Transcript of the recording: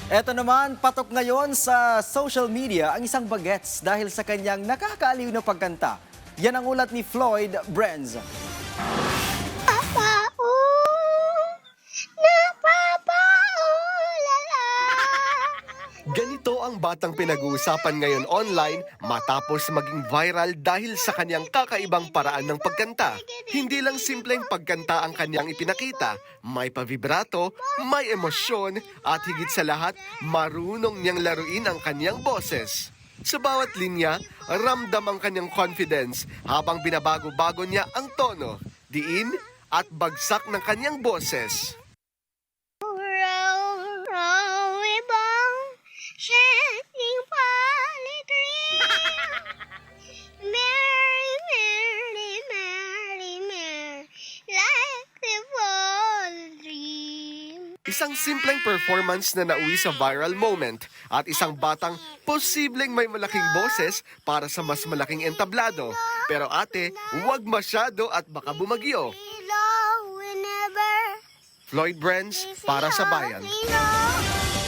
Eto naman, patok ngayon sa social media ang isang bagets dahil sa kanyang nakakaaliw na pagkanta. Yan ang ulat ni Floyd Brenz. Ganito ang batang pinag-uusapan ngayon online matapos maging viral dahil sa kanyang kakaibang paraan ng pagkanta. Hindi lang simpleng pagkanta ang kanyang ipinakita, may pavibrato, may emosyon, at higit sa lahat, marunong niyang laruin ang kanyang boses. Sa bawat linya, ramdam ang kanyang confidence habang binabago-bago niya ang tono, diin at bagsak ng kanyang boses. Shining Polly Tree. Mary, Mary, Mary, Mary, like the fall dream. Isang simpleng performance na nauwi sa viral moment at isang batang posibleng may malaking boses para sa mas malaking entablado. Pero ate, huwag masyado at baka bumagyo. Whenever Floyd Brenz para sa Bayan. we know